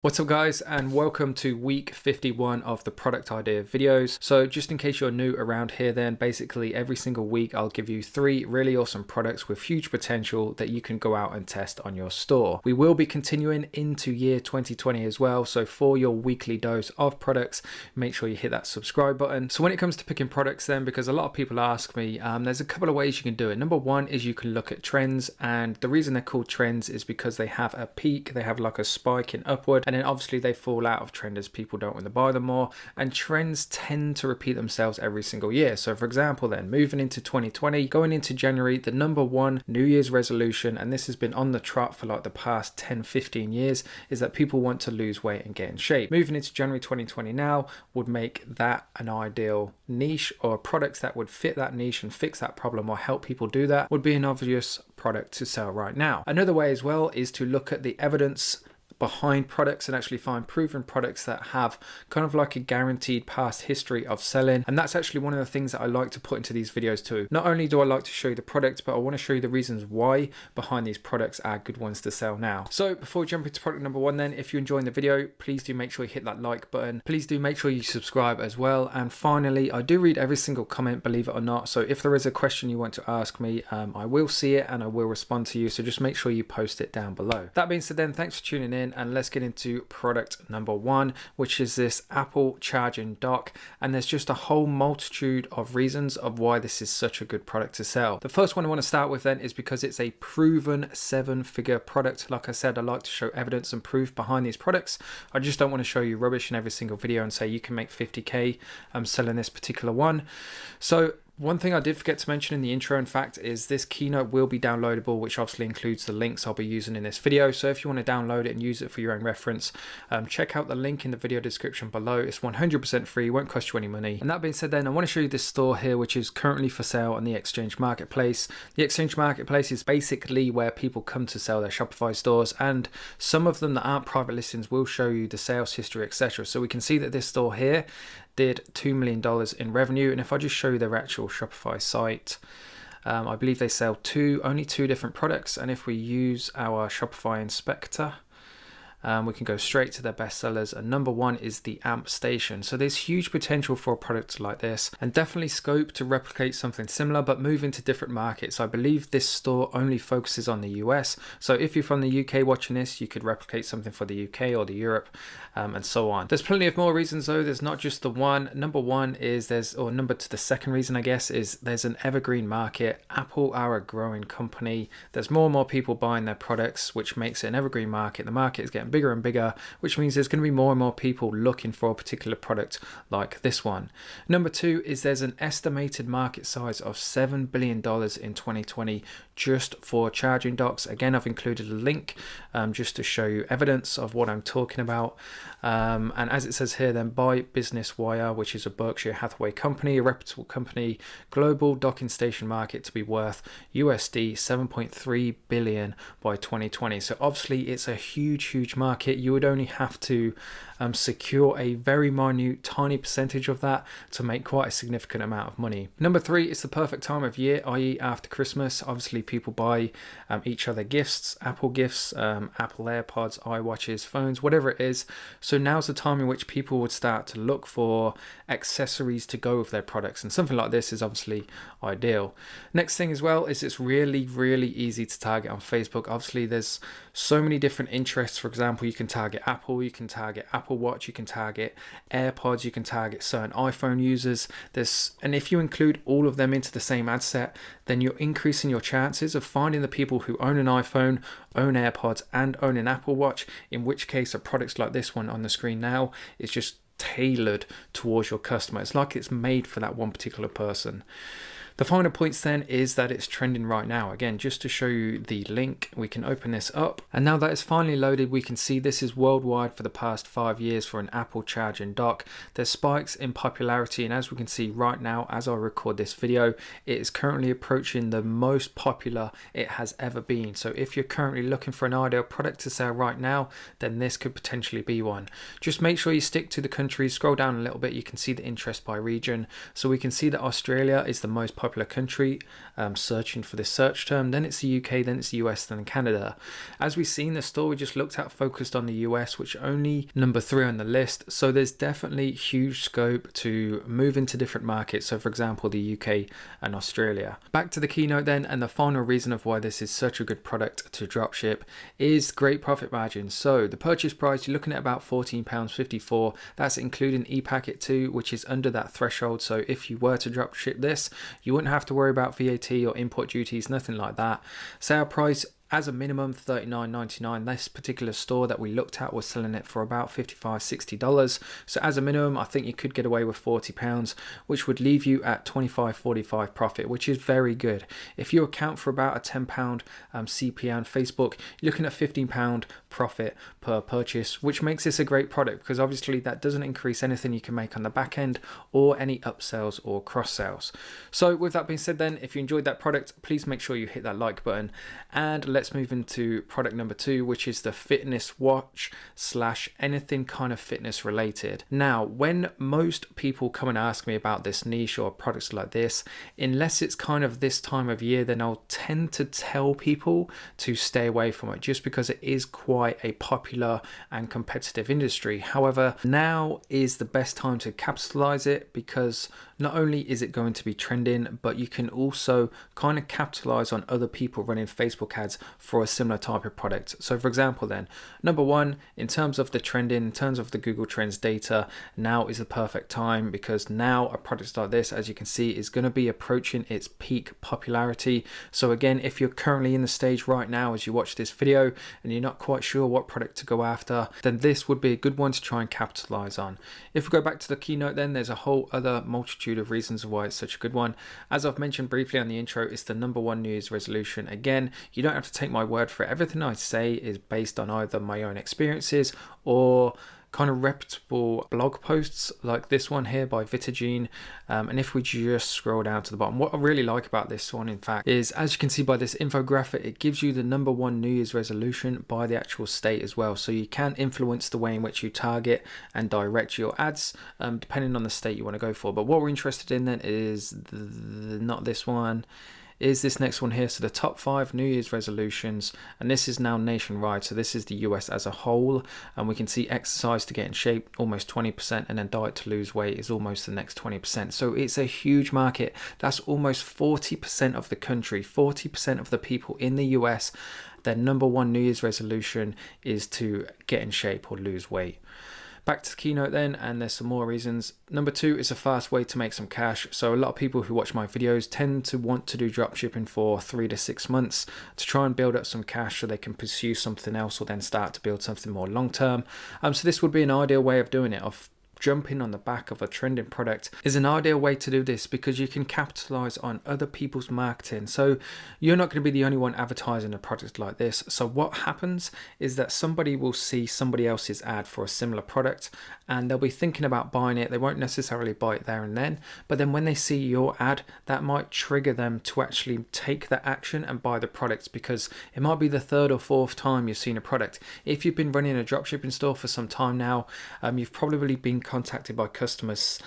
What's up guys, and welcome to week 51 of the product idea videos. So just in case you're new around here, then basically every single week I'll give you 3 really awesome products with huge potential that you can go out and test on your store. We will be continuing into year 2020 as well, so for your weekly dose of products, make sure you hit that subscribe button. So when it comes to picking products then, because a lot of people ask me, there's a couple of ways you can do it. Number one is you can look at trends, and the reason they're called trends is because they have a peak, they have like a spike in upward, and then obviously they fall out of trend as people don't want to buy them more, and trends tend to repeat themselves every single year. So for example then, moving into 2020, going into January, the number one New Year's resolution, and this has been on the trot for like the past 10-15 years, is that people want to lose weight and get in shape. Moving into January 2020 now would make that an ideal niche, or products that would fit that niche and fix that problem or help people do that would be an obvious product to sell right now. Another way as well is to look at the evidence behind products and actually find proven products that have kind of like a guaranteed past history of selling. And that's actually one of the things that I like to put into these videos too. Not only do I like to show you the product, but I want to show you the reasons why behind these products are good ones to sell now. So before we jump into product number one then, if you're enjoying the video, please do make sure you hit that like button. Please do make sure you subscribe as well. And finally, I do read every single comment, believe it or not. So if there is a question you want to ask me, I will see it and I will respond to you. So just make sure you post it down below. That being said then, thanks for tuning in. And let's get into product number one, which is this Apple charging dock. And there's just a whole multitude of reasons of why this is such a good product to sell. The first one I want to start with then is because it's a proven 7-figure product. Like I said, I like to show evidence and proof behind these products. I just don't want to show you rubbish in every single video and say you can make 50k selling this particular one. So one thing I did forget to mention in the intro, in fact, is this keynote will be downloadable, which obviously includes the links I'll be using in this video. So if you want to download it and use it for your own reference, check out the link in the video description below. It's 100% free, won't cost you any money. And that being said then, I want to show you this store here, which is currently for sale on the Exchange Marketplace. The Exchange Marketplace is basically where people come to sell their Shopify stores, and some of them that aren't private listings will show you the sales history, etc. So we can see that this store here did $2 million in revenue. And if I just show you their actual Shopify site, I believe they sell only two different products. And if we use our Shopify inspector, we can go straight to their best sellers, and number one is the amp station. So there's huge potential for a product like this, and definitely scope to replicate something similar but move into different markets. I believe this store only focuses on the US, so if you're from the UK watching this, you could replicate something for the UK or the Europe, and so on. There's plenty of more reasons though. There's not just the one. Number one is the second reason I guess is there's an evergreen market. Apple are a growing company. There's more and more people buying their products, which makes it an evergreen market. The market is getting bigger and bigger, which means there's going to be more and more people looking for a particular product like this one. Number two is there's an estimated market size of $7 billion in 2020 just for charging docks. Again, I've included a link just to show you evidence of what I'm talking about. And as it says here then, by Business Wire, which is a Berkshire Hathaway company, a reputable company, global docking station market to be worth USD 7.3 billion by 2020. So obviously it's a huge market. You would only have to secure a very minute, tiny percentage of that to make quite a significant amount of money. Number three, it's the perfect time of year, i.e. after Christmas. Obviously people buy each other gifts, Apple gifts, Apple AirPods, iWatches, phones, whatever it is. So now's the time in which people would start to look for accessories to go with their products, and something like this is obviously ideal. Next thing as well is it's really easy to target on Facebook. Obviously there's so many different interests. For example, you can target Apple, you can target Apple Watch, you can target AirPods, you can target certain iPhone users. And if you include all of them into the same ad set, then you're increasing your chances of finding the people who own an iPhone, own AirPods, and own an Apple Watch, in which case a product like this one on the screen now is just tailored towards your customer. It's like it's made for that one particular person. The final points then is that it's trending right now. Again, just to show you the link, we can open this up, and now that it's finally loaded, we can see this is worldwide for the past 5 years for an Apple charging dock. There's spikes in popularity, and as we can see right now, as I record this video, it is currently approaching the most popular it has ever been. So if you're currently looking for an ideal product to sell right now, then this could potentially be one. Just make sure you stick to the countries. Scroll down a little bit, you can see the interest by region. So we can see that Australia is the most popular popular country searching for this search term. Then it's the UK, then it's the US, then Canada. As we've seen, the store we just looked at focused on the US, which only number 3 on the list. So there's definitely huge scope to move into different markets. So for example, the UK and Australia. Back to the keynote then, and the final reason of why this is such a good product to dropship is great profit margins. So the purchase price, you're looking at about £14.54. That's including e-packet too, which is under that threshold. So if you were to dropship this, you wouldn't have to worry about VAT or import duties, nothing like that. Sale price, as a minimum, $39.99. This particular store that we looked at was selling it for about $55-$60. So as a minimum, I think you could get away with £40, which would leave you at $25.45 profit, which is very good. If you account for about a £10 CPA on Facebook, you're looking at £15 profit per purchase, which makes this a great product because obviously that doesn't increase anything you can make on the back end or any upsells or cross sales. So with that being said then, if you enjoyed that product, please make sure you hit that like button, and let's move into product number 2, which is the fitness watch / anything kind of fitness related. Now, when most people come and ask me about this niche or products like this, unless it's kind of this time of year, then I'll tend to tell people to stay away from it just because it is quite a popular and competitive industry. However, now is the best time to capitalize it because not only is it going to be trending, but you can also kind of capitalize on other people running Facebook ads for a similar type of product. So for example then, number 1, in terms of the trending, in terms of the Google Trends data, now is the perfect time because now a product like this, as you can see, is going to be approaching its peak popularity. So again, if you're currently in the stage right now as you watch this video and you're not quite sure what product to go after, then this would be a good one to try and capitalize on. If we go back to the keynote then, there's a whole other multitude of reasons why it's such a good one. As I've mentioned briefly on the intro, it's the number 1 New Year's resolution. Again, you don't have to take my word for it. Everything I say is based on either my own experiences or kind of reputable blog posts like this one here by Vitagene. And if we just scroll down to the bottom, what I really like about this one, in fact, is as you can see by this infographic, it gives you the number 1 New Year's resolution by the actual state as well. So you can influence the way in which you target and direct your ads depending on the state you want to go for. But what we're interested in then is not this one, is this next one here. So the top 5 New Year's resolutions, and this is now nationwide, so this is the US as a whole, and we can see exercise to get in shape almost 20%, and then diet to lose weight is almost the next 20%. So it's a huge market. That's almost 40% of the country, 40% of the people in the US, their number 1 New Year's resolution is to get in shape or lose weight. Back to the keynote then, and there's some more reasons. Number 2 is a fast way to make some cash. So a lot of people who watch my videos tend to want to do dropshipping for 3 to 6 months to try and build up some cash so they can pursue something else or then start to build something more long term. So this would be an ideal way of doing it, of jumping on the back of a trending product is an ideal way to do this because you can capitalize on other people's marketing. So you're not going to be the only one advertising a product like this. So what happens is that somebody will see somebody else's ad for a similar product and they'll be thinking about buying it. They won't necessarily buy it there and then, but then when they see your ad, that might trigger them to actually take that action and buy the product because it might be the 3rd or 4th time you've seen a product. If you've been running a dropshipping store for some time now, you've probably been contacted by customers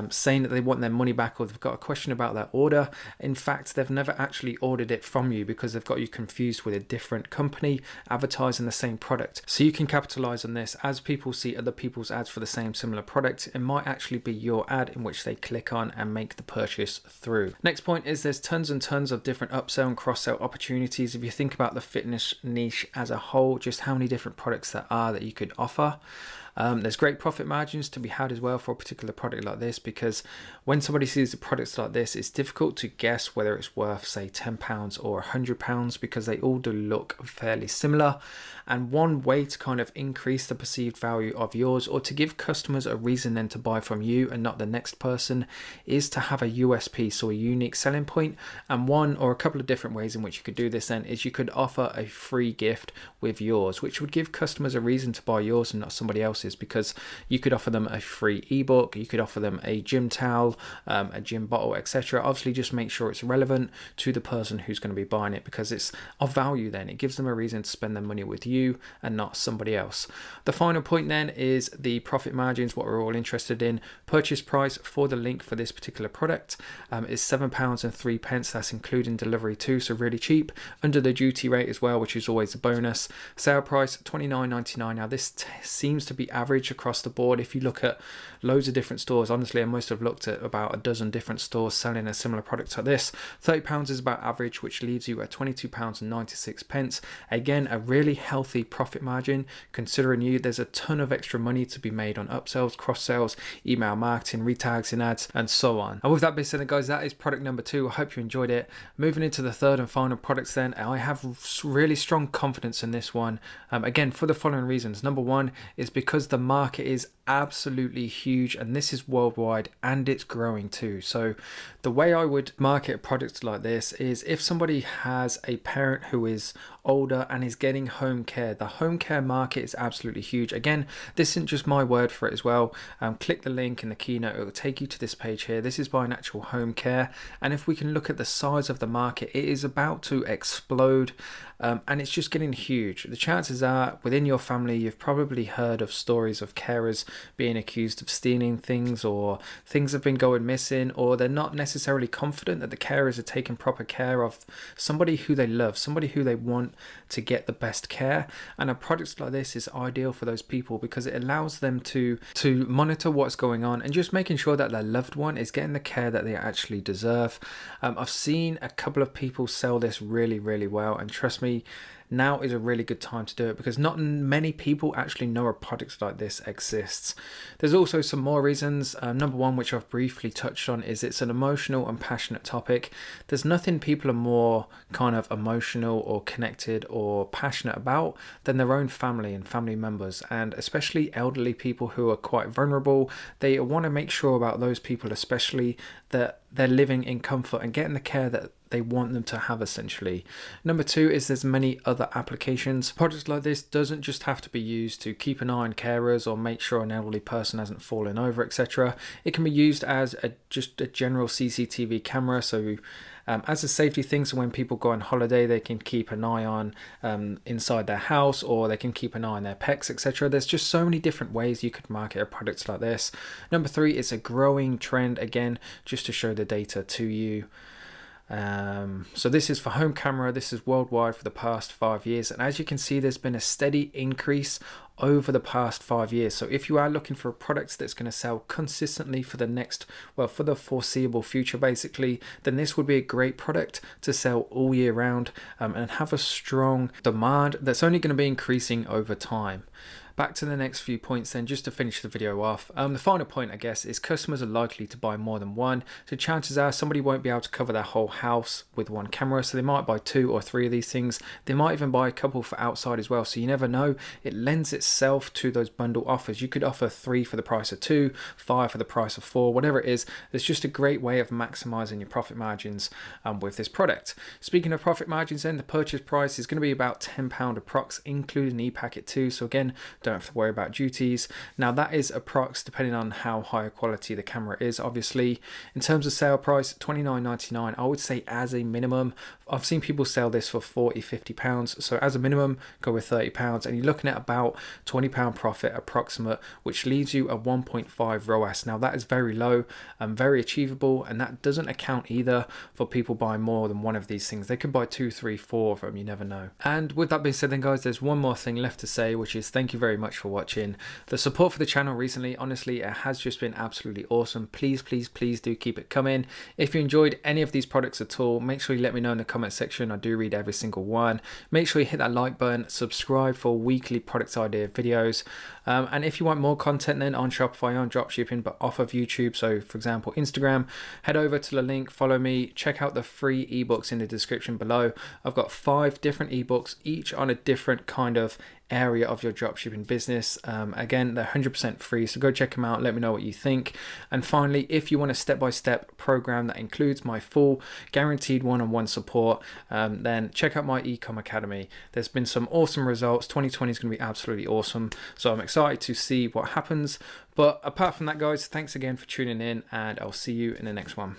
saying that they want their money back or they've got a question about their order. In fact, they've never actually ordered it from you because they've got you confused with a different company advertising the same product. So you can capitalize on this. As people see other people's ads for the same similar product, it might actually be your ad in which they click on and make the purchase through. Next point is there's tons and tons of different upsell and cross-sell opportunities. If you think about the fitness niche as a whole, just how many different products there are that you could offer. There's great profit margins to be had as well for a particular product like this because when somebody sees a product like this, it's difficult to guess whether it's worth, say, £10 or £100 because they all do look fairly similar. And one way to kind of increase the perceived value of yours or to give customers a reason then to buy from you and not the next person is to have a USP, so a unique selling point. And one or a couple of different ways in which you could do this then is you could offer a free gift with yours, which would give customers a reason to buy yours and not somebody else's choices, because you could offer them a free ebook, you could offer them a gym towel, a gym bottle, etc. Obviously just make sure it's relevant to the person who's going to be buying it, because it's of value. Then it gives them a reason to spend their money with you and not somebody else. The final point then is the profit margins, what we're all interested in. Purchase price for the link for this particular product is £7.03. That's including delivery too, so really cheap, under the duty rate as well, which is always a bonus. Sale price £29.99. Now this seems to be average across the board. If you look at loads of different stores, honestly I must have looked at about a dozen different stores selling a similar product like this. £30 is about average, which leaves you at £22.96. Again, a really healthy profit margin, considering there's a ton of extra money to be made on upsells, cross sales, email marketing, retargeting ads, and so on. And with that being said, guys, that is product number 2. I hope you enjoyed it. Moving into the third and final products then, I have really strong confidence in this one, again for the following reasons. Number one is because the market is absolutely huge, and this is worldwide, and it's growing too. So the way I would market a product like this is, if somebody has a parent who is older and is getting home care, the home care market is absolutely huge. Again, this isn't just my word for it as well. Click the link in the keynote, it will take you to this page here. This is by an actual home care, and if we can look at the size of the market, it is about to explode, and it's just getting huge. The chances are within your family you've probably heard of stories of carers being accused of stealing things, or things have been going missing, or they're not necessarily confident that the carers are taking proper care of somebody who they love, somebody who they want to get the best care. And a product like this is ideal for those people, because it allows them to monitor what's going on and just making sure that their loved one is getting the care that they actually deserve. I've seen a couple of people sell this really well, and trust me, now is a really good time to do it, because not many people actually know a product like this exists. There's also some more reasons. Number one, which I've briefly touched on, is it's an emotional and passionate topic. There's nothing people are more kind of emotional or connected or passionate about than their own family and family members, and especially elderly people who are quite vulnerable. They want to make sure about those people, especially, that they're living in comfort and getting the care that they want them to have, essentially. Number two is there's many other applications. Products like this doesn't just have to be used to keep an eye on carers or make sure an elderly person hasn't fallen over, etc. It can be used as just a general CCTV camera, so as a safety thing, so when people go on holiday they can keep an eye on inside their house, or they can keep an eye on their pets, etc. There's just so many different ways you could market a product like this. Number three, it's a growing trend, again just to show the data to you. So this is for home camera. This is worldwide for the past 5 years, and as you can see, there's been a steady increase over the past 5 years. So if you are looking for a product that's going to sell consistently for for the foreseeable future basically, then this would be a great product to sell all year round, and have a strong demand that's only going to be increasing over time. Back to the next few points then, just to finish the video off. The final point, I guess, is customers are likely to buy more than one. So chances are somebody won't be able to cover their whole house with one camera, so they might buy 2 or 3 of these things. They might even buy a couple for outside as well, so you never know. It lends itself to those bundle offers. You could offer 3 for the price of 2, 5 for the price of 4, whatever it is. It's just a great way of maximizing your profit margins with this product. Speaking of profit margins then, the purchase price is going to be about £10 approx, including e-packet too. So again, don't have to worry about duties. Now that is approx, depending on how high quality the camera is, obviously. In terms of sale price, £29.99, I would say as a minimum. I've seen people sell this for £40-50, so as a minimum go with £30, and you're looking at about £20 profit approximate, which leaves you a 1.5 ROAS. Now that is very low and very achievable, and that doesn't account either for people buying more than one of these things. They could buy 2, 3, 4 of them, you never know. And with that being said then guys, there's one more thing left to say, which is thank you very much for watching. The support for the channel recently, honestly, it has just been absolutely awesome. Please do keep it coming. If you enjoyed any of these products at all, make sure you let me know in the comment section. I do read every single one. Make sure you hit that like button, subscribe for weekly product idea videos, and if you want more content then on Shopify, on dropshipping, but off of YouTube, so for example Instagram, head over to the link, follow me, check out the free ebooks in the description below. I've got 5 different ebooks, each on a different kind of area of your dropshipping business. Again, they're 100% free, so go check them out. Let me know what you think. And finally, if you want a step-by-step program that includes my full guaranteed one-on-one support, then check out my Ecom Academy. There's been some awesome results. 2020 is going to be absolutely awesome, so I'm excited to see what happens. But apart from that, guys, thanks again for tuning in, and I'll see you in the next one.